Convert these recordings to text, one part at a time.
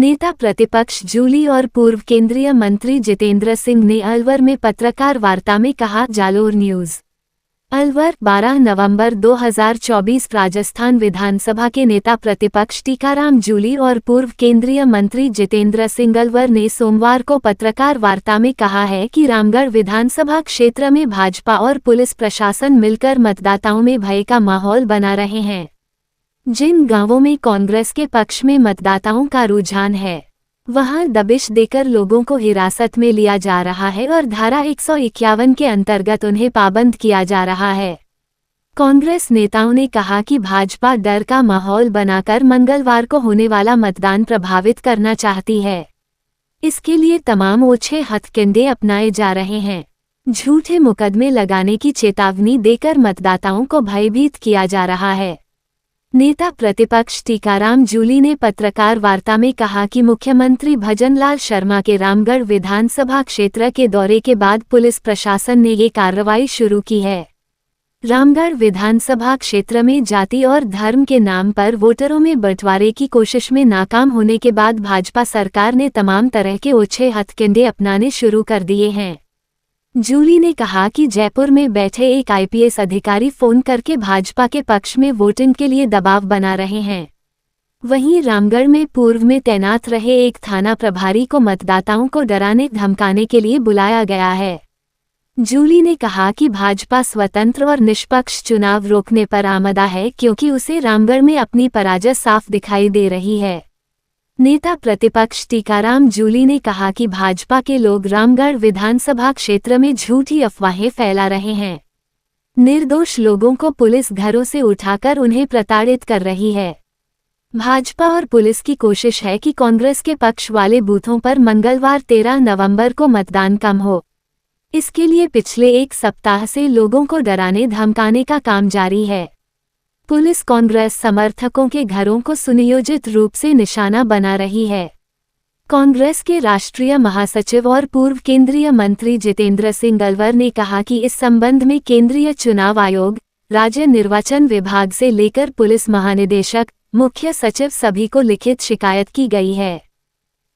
नेता प्रतिपक्ष जूली और पूर्व केंद्रीय मंत्री जितेंद्र सिंह ने अलवर में पत्रकार वार्ता में कहा। जालोर न्यूज़। अलवर 12 नवंबर 2024। राजस्थान विधानसभा के नेता प्रतिपक्ष टीकाराम जूली और पूर्व केंद्रीय मंत्री जितेंद्र सिंह अलवर ने सोमवार को पत्रकार वार्ता में कहा है कि रामगढ़ विधानसभा क्षेत्र में भाजपा और पुलिस प्रशासन मिलकर मतदाताओं में भय का माहौल बना रहे हैं। जिन गांवों में कांग्रेस के पक्ष में मतदाताओं का रुझान है, वहां दबिश देकर लोगों को हिरासत में लिया जा रहा है और धारा 151 के अंतर्गत उन्हें पाबंद किया जा रहा है। कांग्रेस नेताओं ने कहा कि भाजपा डर का माहौल बनाकर मंगलवार को होने वाला मतदान प्रभावित करना चाहती है। इसके लिए तमाम ओछे हथकंडे अपनाए जा रहे हैं। झूठे मुकदमे लगाने की चेतावनी देकर मतदाताओं को भयभीत किया जा रहा है। नेता प्रतिपक्ष टीकाराम जूली ने पत्रकार वार्ता में कहा कि मुख्यमंत्री भजनलाल शर्मा के रामगढ़ विधानसभा क्षेत्र के दौरे के बाद पुलिस प्रशासन ने ये कार्रवाई शुरू की है। रामगढ़ विधानसभा क्षेत्र में जाति और धर्म के नाम पर वोटरों में बंटवारे की कोशिश में नाकाम होने के बाद भाजपा सरकार ने तमाम तरह के ओछे हथकंडे अपनाने शुरू कर दिए हैं। जूली ने कहा कि जयपुर में बैठे एक आईपीएस अधिकारी फोन करके भाजपा के पक्ष में वोटिंग के लिए दबाव बना रहे हैं। वहीं रामगढ़ में पूर्व में तैनात रहे एक थाना प्रभारी को मतदाताओं को डराने धमकाने के लिए बुलाया गया है। जूली ने कहा कि भाजपा स्वतंत्र और निष्पक्ष चुनाव रोकने पर आमदा है, क्योंकि उसे रामगढ़ में अपनी पराजय साफ दिखाई दे रही है। नेता प्रतिपक्ष टीकाराम जूली ने कहा कि भाजपा के लोग रामगढ़ विधानसभा क्षेत्र में झूठी अफवाहें फैला रहे हैं। निर्दोष लोगों को पुलिस घरों से उठाकर उन्हें प्रताड़ित कर रही है। भाजपा और पुलिस की कोशिश है कि कांग्रेस के पक्ष वाले बूथों पर मंगलवार 13 नवंबर को मतदान कम हो। इसके लिए पिछले एक सप्ताह से लोगों को डराने धमकाने का काम जारी है। पुलिस कांग्रेस समर्थकों के घरों को सुनियोजित रूप से निशाना बना रही है। कांग्रेस के राष्ट्रीय महासचिव और पूर्व केंद्रीय मंत्री जितेंद्र सिंह अलवर ने कहा कि इस संबंध में केंद्रीय चुनाव आयोग, राज्य निर्वाचन विभाग से लेकर पुलिस महानिदेशक, मुख्य सचिव सभी को लिखित शिकायत की गई है,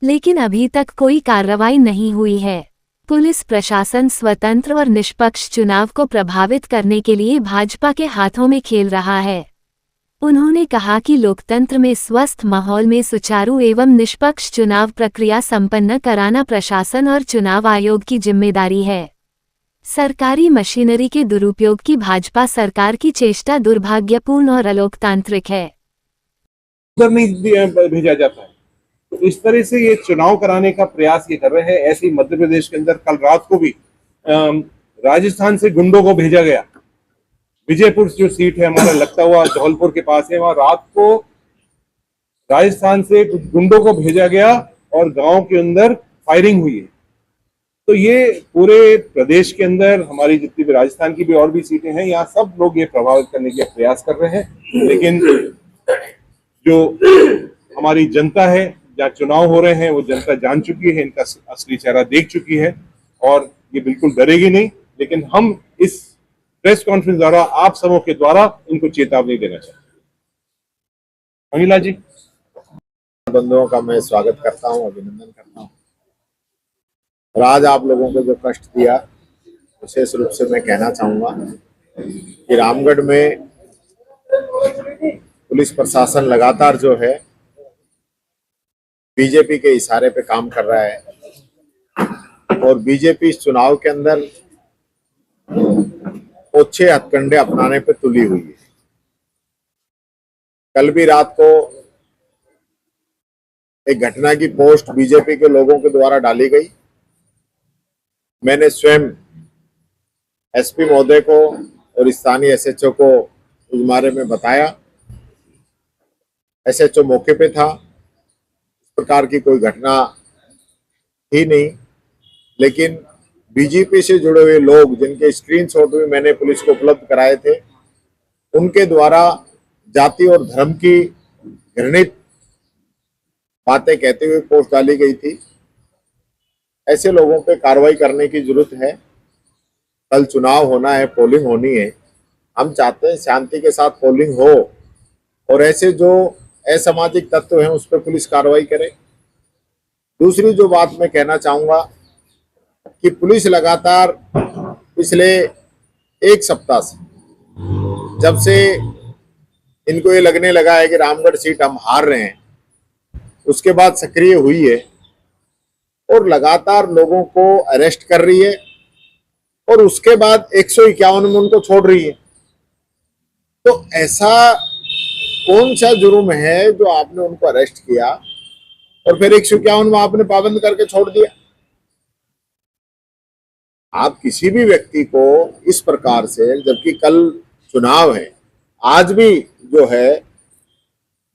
लेकिन अभी तक कोई कार्रवाई नहीं हुई है। पुलिस प्रशासन स्वतंत्र और निष्पक्ष चुनाव को प्रभावित करने के लिए भाजपा के हाथों में खेल रहा है। उन्होंने कहा कि लोकतंत्र में स्वस्थ माहौल में सुचारू एवं निष्पक्ष चुनाव प्रक्रिया संपन्न कराना प्रशासन और चुनाव आयोग की जिम्मेदारी है। सरकारी मशीनरी के दुरुपयोग की भाजपा सरकार की चेष्टा दुर्भाग्यपूर्ण और अलोकतांत्रिक है। नहीं भेजा जाता है, तो इस तरह से ये चुनाव कराने का प्रयास ये कर रहे हैं। ऐसे ही मध्य प्रदेश के अंदर कल रात को भी राजस्थान से गुंडों को भेजा गया। विजयपुर जो सीट है हमारा लगता हुआ धौलपुर के पास है, वहां रात को राजस्थान से गुंडों को भेजा गया और गांव के अंदर फायरिंग हुई है। तो ये पूरे प्रदेश के अंदर हमारी जितनी भी राजस्थान की भी और भी सीटें हैं, यहाँ सब लोग ये प्रभावित करने के प्रयास कर रहे हैं। लेकिन जो हमारी जनता है, जहाँ चुनाव हो रहे हैं, वो जनता जान चुकी है, इनका असली चेहरा देख चुकी है और ये बिल्कुल डरेगी नहीं। लेकिन हम इस प्रेस कॉन्फ्रेंस द्वारा, आप सबों के द्वारा इनको चेतावनी देना चाहते हैं। महिला जी, बंधुओं का मैं स्वागत करता हूं, अभिनंदन करता हूं। और आज आप लोगों को जो कष्ट दिया, विशेष रूप से मैं कहना चाहूंगा कि रामगढ़ में पुलिस प्रशासन लगातार जो है बीजेपी के इशारे पे काम कर रहा है और बीजेपी इस चुनाव के अंदर ओछे हथकंडे अपनाने पे तुली हुई है। कल भी रात को एक घटना की पोस्ट बीजेपी के लोगों के द्वारा डाली गई। मैंने स्वयं एसपी महोदय को और स्थानीय एसएचओ को इस बारे में बताया। एसएचओ मौके पे था, इस प्रकार की कोई घटना ही नहीं, लेकिन बीजेपी से जुड़े हुए लोग जिनके स्क्रीनशॉट भी मैंने पुलिस को उपलब्ध कराए थे, उनके द्वारा जाति और धर्म की घृणित बातें कहते हुए पोस्ट डाली गई थी। ऐसे लोगों पे कार्रवाई करने की जरूरत है। कल चुनाव होना है, पोलिंग होनी है। हम चाहते हैं शांति के साथ पोलिंग हो और ऐसे जो असामाजिक तत्व हैं उस पर पुलिस कार्रवाई करे। दूसरी जो बात मैं कहना चाहूंगा कि पुलिस लगातार पिछले एक सप्ताह से, जब से इनको ये लगने लगा है कि रामगढ़ सीट हम हार रहे हैं, उसके बाद सक्रिय हुई है और लगातार लोगों को अरेस्ट कर रही है और उसके बाद 151 में उनको छोड़ रही है। तो ऐसा कौन सा जुर्म है जो आपने उनको अरेस्ट किया और फिर 151 में आपने पाबंद करके छोड़ दिया? आप किसी भी व्यक्ति को इस प्रकार से, जबकि कल चुनाव है, आज भी जो है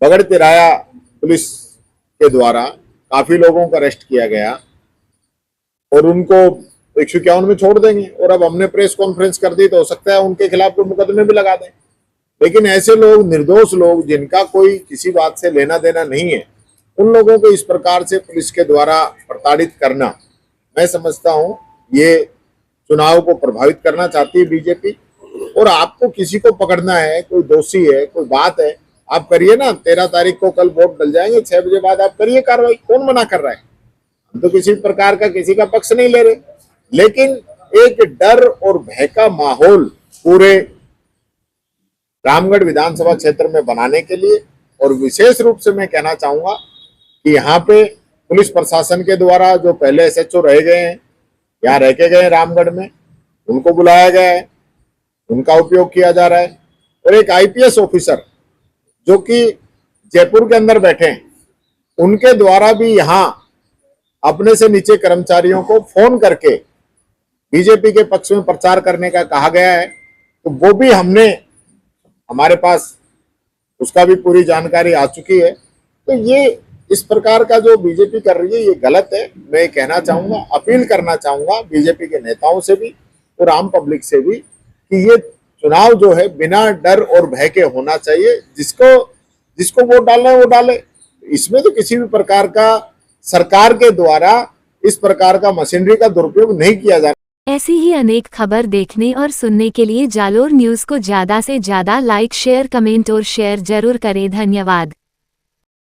बगड़ तिराया पुलिस के द्वारा काफी लोगों को अरेस्ट किया गया और उनको 151 में छोड़ देंगे और अब हमने प्रेस कॉन्फ्रेंस कर दी तो हो सकता है उनके खिलाफ कोई मुकदमे भी लगा दें। लेकिन ऐसे लोग, निर्दोष लोग जिनका कोई किसी बात से लेना देना नहीं है, उन लोगों को इस प्रकार से पुलिस के द्वारा प्रताड़ित करना, मैं समझता हूं ये चुनाव को प्रभावित करना चाहती है बीजेपी। और आपको किसी को पकड़ना है, कोई दोषी है, कोई बात है, आप करिए ना। 13 तारीख को कल वोट डल जाएंगे, 6 बजे बाद आप करिए कार्रवाई, कौन मना कर रहा है? हम तो किसी प्रकार का किसी का पक्ष नहीं ले रहे, लेकिन एक डर और भय का माहौल पूरे रामगढ़ विधानसभा क्षेत्र में बनाने के लिए, और विशेष रूप से मैं कहना चाहूंगा कि यहाँ पे पुलिस प्रशासन के द्वारा जो पहले SHO रह गए हैं, यहाँ रह के गए रामगढ़ में, उनको बुलाया गया है, उनका उपयोग किया जा रहा है। और एक IPS ऑफिसर जो कि जयपुर के अंदर बैठे हैं, उनके द्वारा भी यहाँ अपने से नीचे कर्मचारियों को फोन करके बीजेपी के पक्ष में प्रचार करने का कहा गया है। तो वो भी हमारे पास उसका भी पूरी जानकारी आ चुकी है। तो ये इस प्रकार का जो बीजेपी कर रही है ये गलत है। मैं कहना चाहूंगा, अपील करना चाहूंगा बीजेपी के नेताओं से भी और आम पब्लिक से भी कि ये चुनाव जो है बिना डर और भय के होना चाहिए। जिसको वोट डालना है वो डाले। इसमें तो किसी भी प्रकार का सरकार के द्वारा इस प्रकार का मशीनरी का दुरुपयोग नहीं किया जा। ऐसी ही अनेक खबर देखने और सुनने के लिए जालोर न्यूज़ को ज़्यादा से ज़्यादा लाइक, शेयर, कमेंट और शेयर जरूर करें। धन्यवाद।